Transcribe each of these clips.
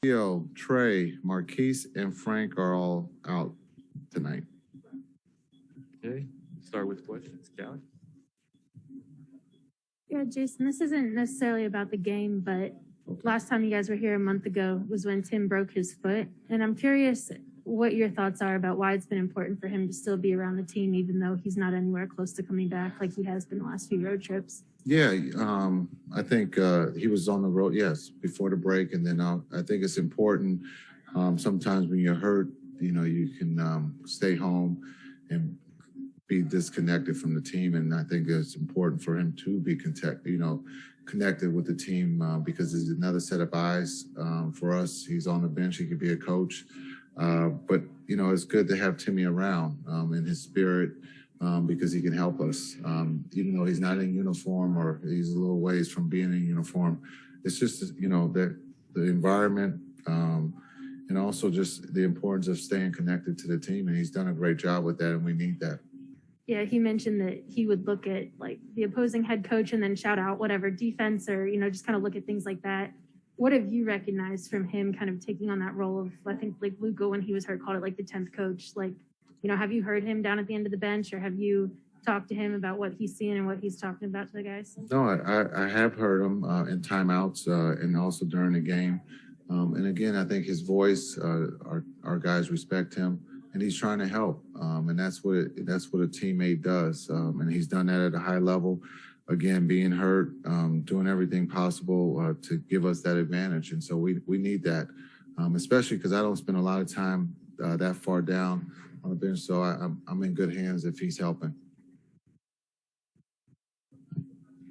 Theo, Trey, Marquise, and Frank are all out tonight. Okay, start with questions. Callie? Yeah, Jason, this isn't necessarily about the game, but last time you guys were here a month ago was when Tim broke his foot. And I'm curious what your thoughts are about why it's been important for him to still be around the team, even though he's not anywhere close to coming back like he has been the last few road trips. Yeah, I think he was on the road, yes, before the break. And then I think it's important sometimes when you're hurt, you can stay home and be disconnected from the team. And I think it's important for him to be connected with the team because there's another set of eyes for us. He's on the bench. He could be a coach. But it's good to have Timmy around in his spirit because he can help us. Even though he's not in uniform or he's a little ways from being in uniform, it's just, that the environment and also just the importance of staying connected to the team. And he's done a great job with that, and we need that. Yeah, he mentioned that he would look at like the opposing head coach and then shout out whatever defense or, just kind of look at things like that. What have you recognized from him kind of taking on that role of, I think like Luka, when he was hurt, called it like the 10th coach? Like, have you heard him down at the end of the bench, or have you talked to him about what he's seeing and what he's talking about to the guys? No, I have heard him in timeouts and also during the game. And again, I think his voice, our guys respect him. And he's trying to help, and that's what a teammate does. And he's done that at a high level. Again, being hurt, doing everything possible to give us that advantage. And so we need that, especially because I don't spend a lot of time that far down on the bench. So I'm in good hands if he's helping.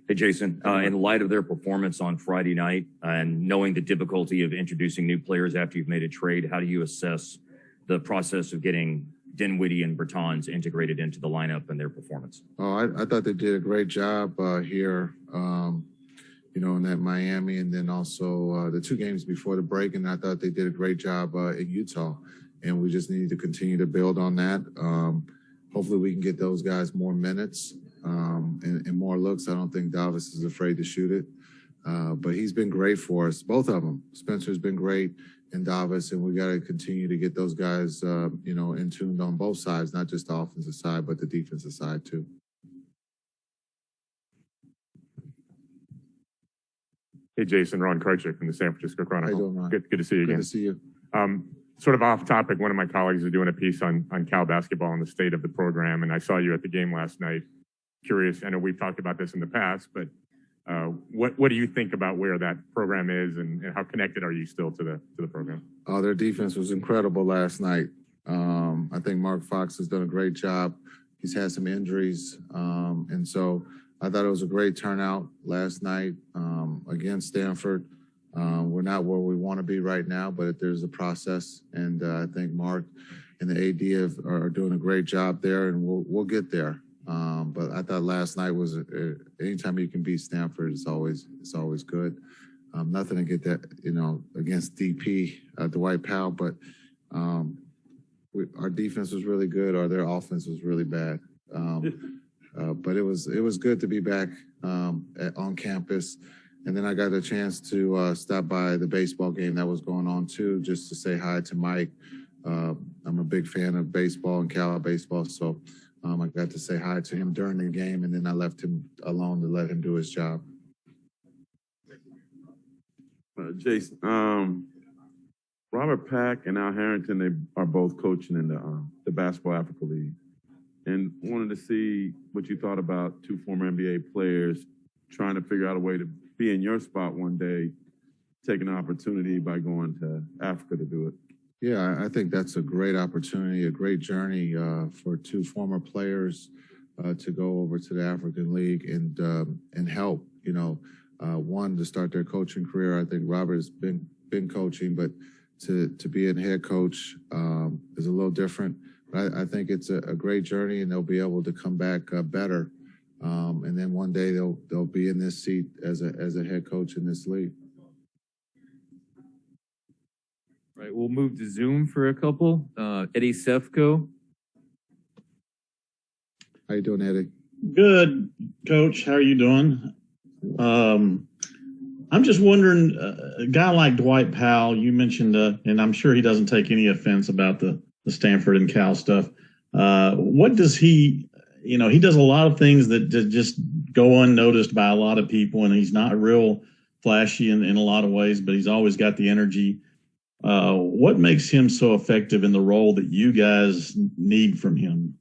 Hey, Jason, in light of their performance on Friday night and knowing the difficulty of introducing new players after you've made a trade, how do you assess the process of getting Dinwiddie and Bertans integrated into the lineup and their performance? Oh, I thought they did a great job here, in that Miami, and then also the 2 games before the break. And I thought they did a great job in Utah. And we just need to continue to build on that. Hopefully we can get those guys more minutes and more looks. I don't think Davis is afraid to shoot it. But he's been great for us, both of them. Spencer's been great. And Davis, and we got to continue to get those guys, in tuned on both sides, not just the offensive side, but the defensive side too. Hey, Jason, Ron Krychek from the San Francisco Chronicle. How you doing, Ron? Good to see you again. Good to see you. Sort of off topic, one of my colleagues is doing a piece on Cal basketball and the state of the program, and I saw you at the game last night. Curious, I know we've talked about this in the past, but what do you think about where that program is, and how connected are you still to the program? Oh, their defense was incredible last night. I think Mark Fox has done a great job. He's had some injuries, and so I thought it was a great turnout last night against Stanford. We're not where we want to be right now, but there's a process, and I think Mark and the AD are doing a great job there, and we'll get there. But I thought last night was anytime you can beat Stanford, it's always good. Nothing to get that against DP Dwight Powell, but our defense was really good, or their offense was really bad. But it was good to be back on campus. And then I got a chance to stop by the baseball game that was going on too, just to say hi to Mike. I'm a big fan of baseball and Cal baseball, so I got to say hi to him during the game, and then I left him alone to let him do his job. Jason, Robert Pack and Al Harrington, they are both coaching in the Basketball Africa League, and wanted to see what you thought about 2 former NBA players trying to figure out a way to be in your spot one day, taking an opportunity by going to Africa to do it. Yeah, I think that's a great opportunity, a great journey for 2 former players to go over to the African League and help. One, to start their coaching career. I think Robert's been coaching, but to be a head coach is a little different. But I think it's a great journey, and they'll be able to come back better. And then one day they'll be in this seat as a head coach in this league. Right, we'll move to Zoom for a couple. Eddie Sefko. How you doing, Eddie? Good, Coach. How are you doing? I'm just wondering, a guy like Dwight Powell, you mentioned, and I'm sure he doesn't take any offense about the Stanford and Cal stuff. What does he, he does a lot of things that just go unnoticed by a lot of people, and he's not real flashy in a lot of ways, but he's always got the energy. What makes him so effective in the role that you guys need from him?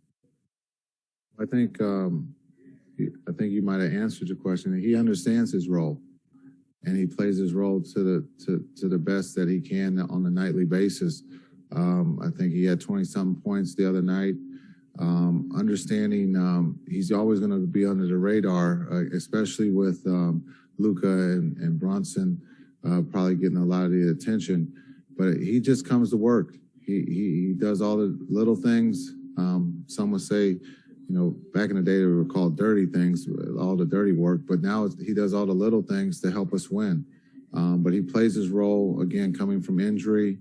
I think you might have answered your question. He understands his role, and he plays his role to the best that he can on a nightly basis. I think he had 20-something points the other night. Understanding he's always going to be under the radar, especially with Luka and Bronson probably getting a lot of the attention. But he just comes to work. He does all the little things. Some would say, back in the day they were called dirty things, all the dirty work. But now he does all the little things to help us win. But he plays his role, again, coming from injury.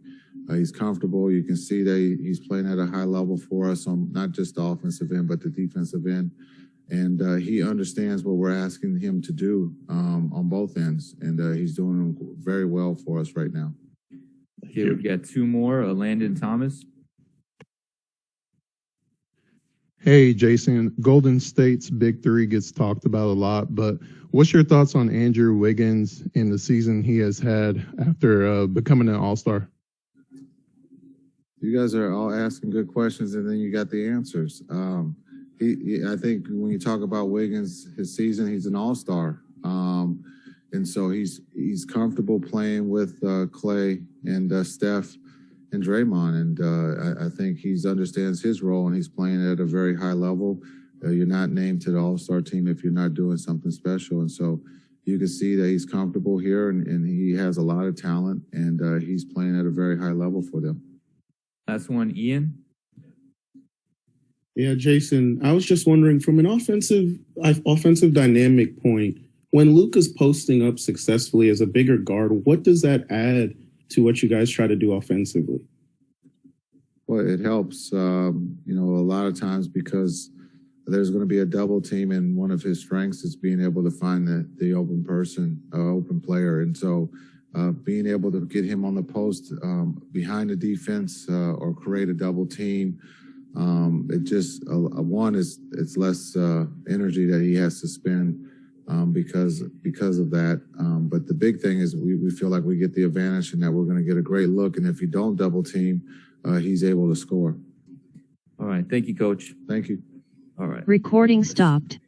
He's comfortable. You can see that he's playing at a high level for us on not just the offensive end, but the defensive end. And he understands what we're asking him to do on both ends. And he's doing very well for us right now. Okay, we've got two more. Landon Thomas. Hey, Jason, Golden State's big three gets talked about a lot, but what's your thoughts on Andrew Wiggins and the season he has had after becoming an All-Star? You guys are all asking good questions, and then you got the answers. I think when you talk about Wiggins, his season, he's an all-star. And so he's comfortable playing with Clay and Steph and Draymond. And I think he understands his role, and he's playing at a very high level. You're not named to the all-star team if you're not doing something special. And so you can see that he's comfortable here, and he has a lot of talent, and he's playing at a very high level for them. Last one, Ian. Yeah, Jason, I was just wondering from an offensive dynamic point, when Luka's posting up successfully as a bigger guard, what does that add to what you guys try to do offensively? Well, it helps, a lot of times because there's going to be a double team, and one of his strengths is being able to find the open person, open player. And so being able to get him on the post behind the defense or create a double team, it just, it's less energy that he has to spend because of that. But the big thing is we feel like we get the advantage and that we're going to get a great look. And if you don't double team, he's able to score. All right. Thank you, Coach. Thank you. All right. Recording stopped.